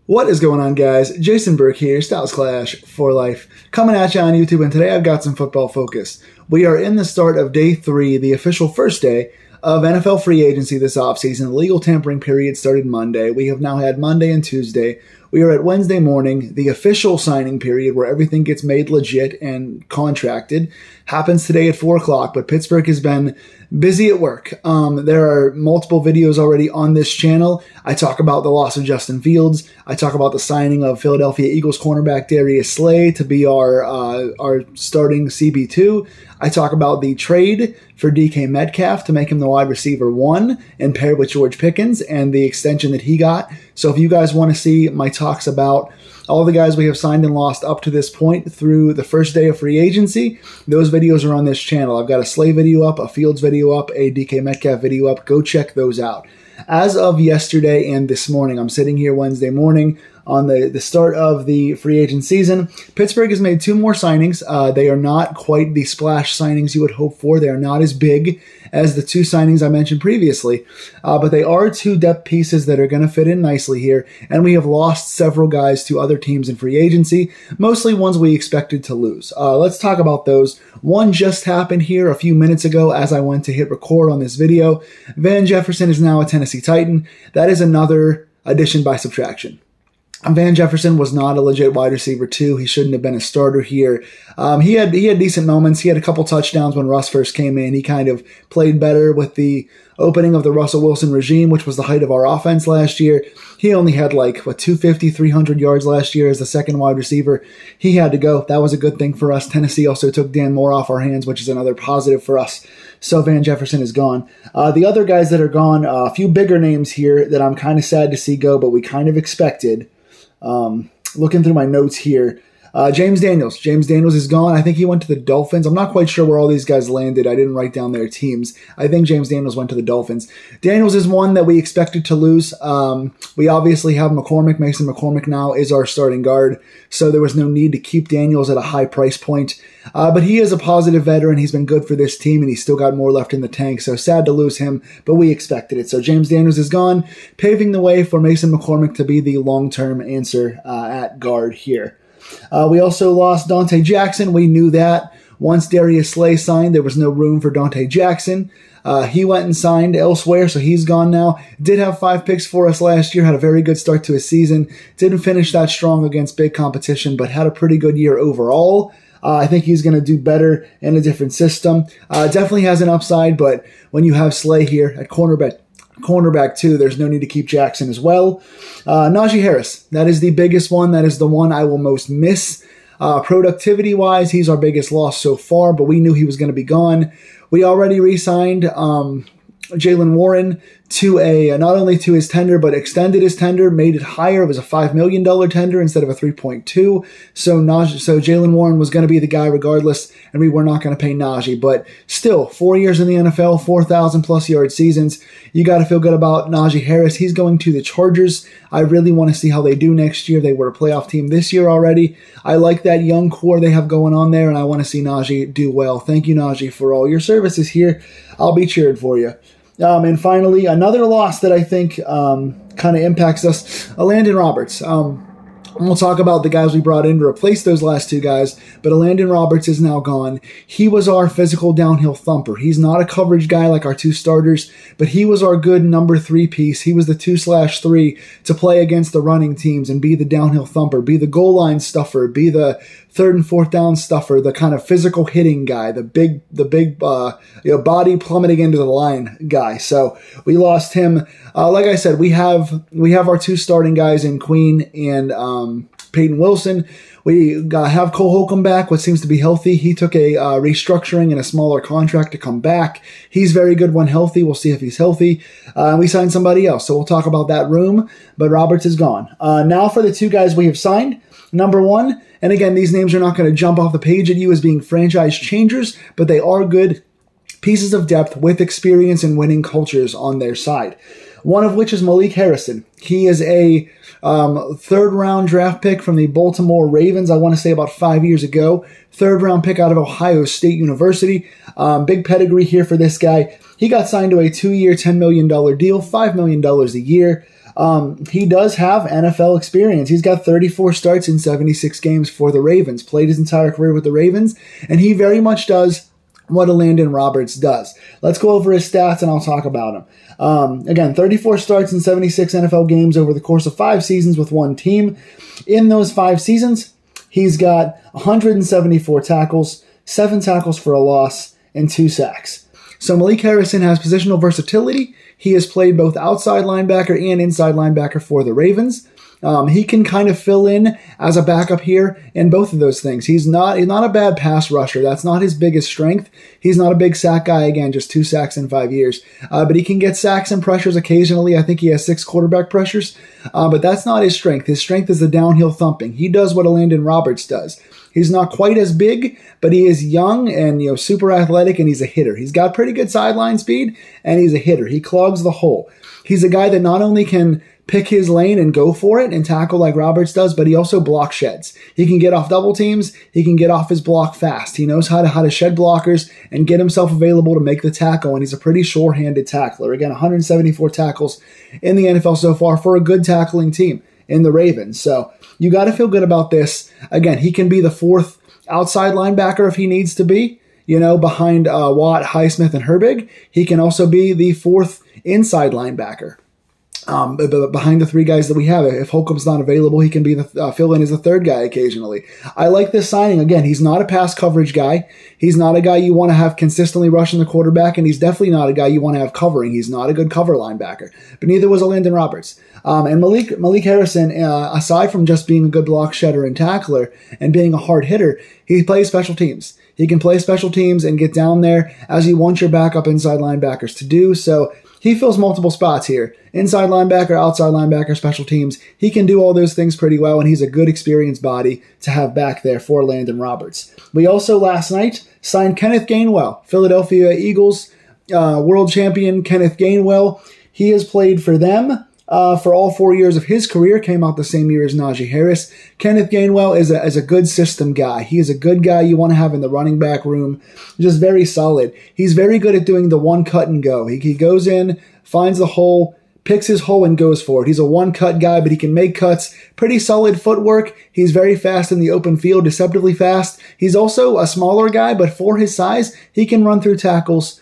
What is going on, guys? Jason Burke here, Styles Clash for Life, coming at you on YouTube, and today I've got some football focus. We are in the start of day 3, the official first day of NFL free agency this offseason. The legal tampering period started Monday. We have now had Monday and Tuesday. We are at Wednesday morning. The official signing period, where everything gets made legit and contracted, happens today at 4 o'clock, but Pittsburgh has been busy at work. There are multiple videos already on this channel. I talk about the loss of Justin Fields. I talk about the signing of Philadelphia Eagles cornerback Darius Slay to be our starting CB2. I talk about the trade for DK Metcalf to make him the wide receiver 1 and pair with George Pickens and the extension that he got. So if you guys want to see my talks about all the guys we have signed and lost up to this point through the first day of free agency, those videos are on this channel. I've got a Slay video up, a Fields video up, a DK Metcalf video up. Go check those out. As of yesterday and this morning, I'm sitting here Wednesday morning on the start of the free agent season. Pittsburgh has made 2 more signings. They are not quite the splash signings you would hope for. They are not as big as the 2 signings I mentioned previously, but they are 2 depth pieces that are going to fit in nicely here, and we have lost several guys to other teams in free agency, mostly ones we expected to lose. Let's talk about those. One just happened here a few minutes ago as I went to hit record on this video. Van Jefferson is now a Tennessee Titan. That is another addition by subtraction. Van Jefferson was not a legit wide receiver 2. He shouldn't have been a starter here. He had decent moments. He had a couple touchdowns when Russ first came in. He kind of played better with the opening of the Russell Wilson regime, which was the height of our offense last year. He only had 250, 300 yards last year as the second wide receiver. He had to go. That was a good thing for us. Tennessee also took Dan Moore off our hands, which is another positive for us. So Van Jefferson is gone. The other guys that are gone, a few bigger names here that I'm kind of sad to see go, but we kind of expected. Looking through my notes here, James Daniels. James Daniels is gone. I think he went to the Dolphins. I'm not quite sure where all these guys landed. I didn't write down their teams. I think James Daniels went to the Dolphins. Daniels is one that we expected to lose. We obviously have McCormick. Mason McCormick now is our starting guard, so there was no need to keep Daniels at a high price point. But he is a positive veteran. He's been good for this team, and he's still got more left in the tank, so sad to lose him, but we expected it. So James Daniels is gone, paving the way for Mason McCormick to be the long-term answer at guard here. We also lost Dante Jackson. We knew that. Once Darius Slay signed, there was no room for Dante Jackson. He went and signed elsewhere, so he's gone now. Did have 5 picks for us last year, had a very good start to his season. Didn't finish that strong against big competition, but had a pretty good year overall. I think he's going to do better in a different system. Definitely has an upside, but when you have Slay here at cornerback 2, there's no need to keep Jackson as well. Najee Harris, that is the biggest one. That is the one I will most miss. Productivity-wise, he's our biggest loss so far, but we knew he was going to be gone. We already re-signed Jaylen Warren to not only to his tender, but extended his tender, made it higher. It was a $5 million tender instead of a 3.2. So Jaylen Warren was going to be the guy regardless, and we were not going to pay Najee. But still, 4 years in the NFL, 4,000 plus yard seasons. You got to feel good about Najee Harris. He's going to the Chargers. I really want to see how they do next year. They were a playoff team this year already. I like that young core they have going on there, and I want to see Najee do well. Thank you, Najee, for all your services here. I'll be cheering for you. And finally, another loss that I think kind of impacts us, Landon Roberts. We'll talk about the guys we brought in to replace those last 2 guys, but Landon Roberts is now gone. He was our physical downhill thumper. He's not a coverage guy like our 2 starters, but he was our good number 3 piece. He was the 2/3 to play against the running teams and be the downhill thumper, be the goal line stuffer, be the 3rd and 4th down stuffer, the kind of physical hitting guy, the big body plummeting into the line guy. So we lost him. Like I said, we have our 2 starting guys in Queen and Peyton Wilson. We have Cole Holcomb back, what seems to be healthy. He took a restructuring and a smaller contract to come back. He's very good when healthy. We'll see if he's healthy. We signed somebody else, so we'll talk about that room, but Roberts is gone. Now for the 2 guys we have signed. Number 1, and again, these names are not going to jump off the page at you as being franchise changers, but they are good pieces of depth with experience and winning cultures on their side. One of which is Malik Harrison. He is a 3rd-round draft pick from the Baltimore Ravens, I want to say about 5 years ago. 3rd-round pick out of Ohio State University. Big pedigree here for this guy. He got signed to a 2-year, $10 million deal, $5 million a year. He does have NFL experience. He's got 34 starts in 76 games for the Ravens, played his entire career with the Ravens, and he very much does what a Landon Roberts does. Let's go over his stats and I'll talk about him. Again, 34 starts in 76 NFL games over the course of 5 seasons with one team. In those 5 seasons, he's got 174 tackles, 7 tackles for a loss, and 2 sacks. So Malik Harrison has positional versatility. He has played both outside linebacker and inside linebacker for the Ravens. He can kind of fill in as a backup here in both of those things. He's not a bad pass rusher. That's not his biggest strength. He's not a big sack guy. Again, just 2 sacks in 5 years. But he can get sacks and pressures occasionally. I think he has 6 quarterback pressures. But that's not his strength. His strength is the downhill thumping. He does what a Landon Roberts does. He's not quite as big, but he is young and super athletic, and he's a hitter. He's got pretty good sideline speed, and he's a hitter. He clogs the hole. He's a guy that not only can pick his lane and go for it and tackle like Roberts does, but he also block sheds. He can get off double teams. He can get off his block fast. He knows how to shed blockers and get himself available to make the tackle, and he's a pretty sure-handed tackler. Again, 174 tackles in the NFL so far for a good tackling team in the Ravens. So you got to feel good about this. Again, he can be the 4th outside linebacker if he needs to be, behind Watt, Highsmith, and Herbig. He can also be the 4th inside linebacker. Behind the 3 guys that we have. If Holcomb's not available, he can be the fill in as the 3rd guy occasionally. I like this signing. Again, he's not a pass coverage guy. He's not a guy you want to have consistently rushing the quarterback, and he's definitely not a guy you want to have covering. He's not a good cover linebacker, but neither was a Landon Roberts. And Malik Harrison, aside from just being a good block shedder and tackler and being a hard hitter, he plays special teams. He can play special teams and get down there as you want your backup inside linebackers to do. So he fills multiple spots here. Inside linebacker, outside linebacker, special teams. He can do all those things pretty well, and he's a good experienced body to have back there for Landon Roberts. We also last night signed Kenneth Gainwell, Philadelphia Eagles world champion Kenneth Gainwell. He has played for them for all 4 years of his career, came out the same year as Najee Harris. Kenneth Gainwell is a good system guy. He is a good guy you want to have in the running back room. Just very solid. He's very good at doing the one cut and go. He goes in, finds the hole, picks his hole and goes for it. He's a one-cut guy, but he can make cuts. Pretty solid footwork. He's very fast in the open field, deceptively fast. He's also a smaller guy, but for his size, he can run through tackles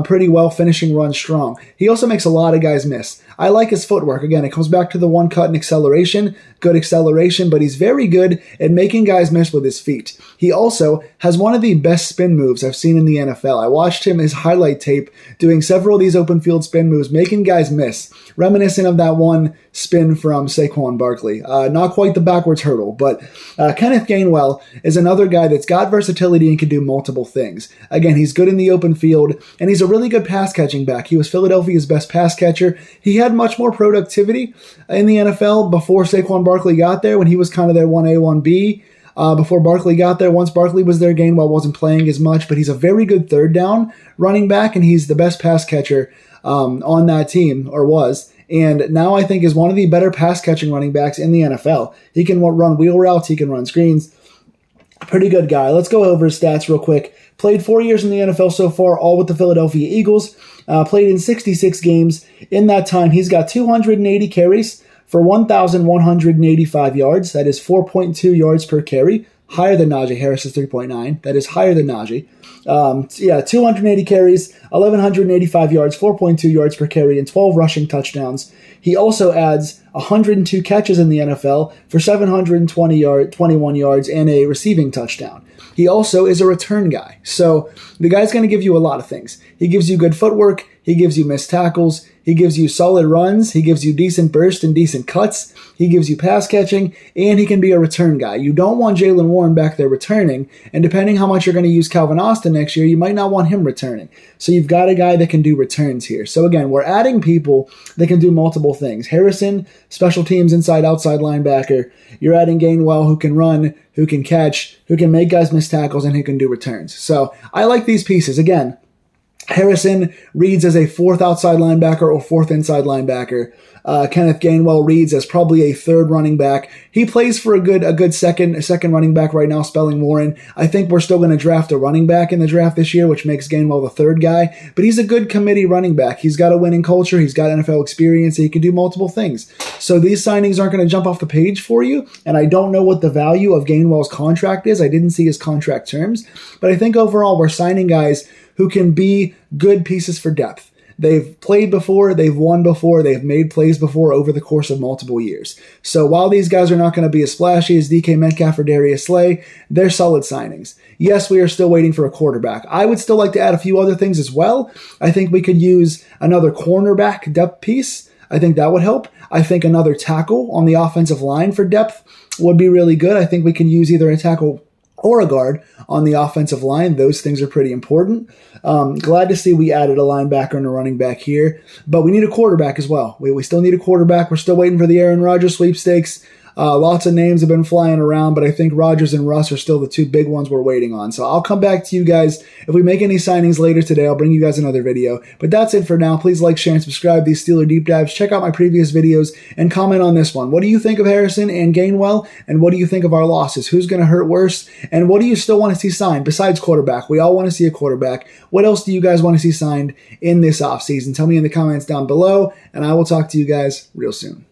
pretty well, finishing runs strong. He also makes a lot of guys miss. I like his footwork. Again, it comes back to the one cut and acceleration. Good acceleration, but he's very good at making guys miss with his feet. He also has one of the best spin moves I've seen in the NFL. I watched him, his highlight tape, doing several of these open field spin moves, making guys miss. Reminiscent of that one spin from Saquon Barkley. Not quite the backwards hurdle, but Kenneth Gainwell is another guy that's got versatility and can do multiple things. Again, he's good in the open field, and he's a really good pass catching back. He was Philadelphia's best pass catcher. He had much more productivity in the NFL before Saquon Barkley got there, when he was kind of their 1A, 1B. Before Barkley got there, once Barkley was there, Gainwell wasn't playing as much, but he's a very good third down running back, and he's the best pass catcher on that team, or was. And now I think is one of the better pass-catching running backs in the NFL. He can run wheel routes. He can run screens. Pretty good guy. Let's go over his stats real quick. Played 4 years in the NFL so far, all with the Philadelphia Eagles. Played in 66 games. In that time, he's got 280 carries for 1,185 yards. That is 4.2 yards per carry. Higher than Najee. Harris's 3.9. That is higher than Najee. 280 carries, 1,185 yards, 4.2 yards per carry, and 12 rushing touchdowns. He also adds 102 catches in the NFL for 721 yards and a receiving touchdown. He also is a return guy. So the guy's going to give you a lot of things. He gives you good footwork. He gives you missed tackles. He gives you solid runs. He gives you decent burst and decent cuts. He gives you pass catching, and he can be a return guy. You don't want Jaylen Warren back there returning, and depending how much you're going to use Calvin Austin next year, you might not want him returning. So you've got a guy that can do returns here. So again, we're adding people that can do multiple things. Harrison, special teams, inside, outside linebacker. You're adding Gainwell, who can run, who can catch, who can make guys miss tackles, and who can do returns. So I like these pieces. Again, Harrison reads as a fourth outside linebacker or fourth inside linebacker. Kenneth Gainwell reads as probably a third running back. He plays for a good second running back right now, Spelling Warren. I think we're still going to draft a running back in the draft this year, which makes Gainwell the third guy. But he's a good committee running back. He's got a winning culture. He's got NFL experience. He can do multiple things. So these signings aren't going to jump off the page for you. And I don't know what the value of Gainwell's contract is. I didn't see his contract terms. But I think overall we're signing guys who can be good pieces for depth. They've played before, they've won before, they've made plays before over the course of multiple years. So while these guys are not going to be as splashy as DK Metcalf or Darius Slay, they're solid signings. Yes, we are still waiting for a quarterback. I would still like to add a few other things as well. I think we could use another cornerback depth piece. I think that would help. I think another tackle on the offensive line for depth would be really good. I think we can use either a tackle or a guard on the offensive line. Those things are pretty important. Glad to see we added a linebacker and a running back here, but we need a quarterback as well. We still need a quarterback. We're still waiting for the Aaron Rodgers sweepstakes. Lots of names have been flying around, but I think Rodgers and Russ are still the two big ones we're waiting on. So I'll come back to you guys. If we make any signings later today, I'll bring you guys another video. But that's it for now. Please like, share, and subscribe to these Steeler Deep Dives. Check out my previous videos and comment on this one. What do you think of Harrison and Gainwell? And what do you think of our losses? Who's going to hurt worse? And what do you still want to see signed besides quarterback? We all want to see a quarterback. What else do you guys want to see signed in this offseason? Tell me in the comments down below, and I will talk to you guys real soon.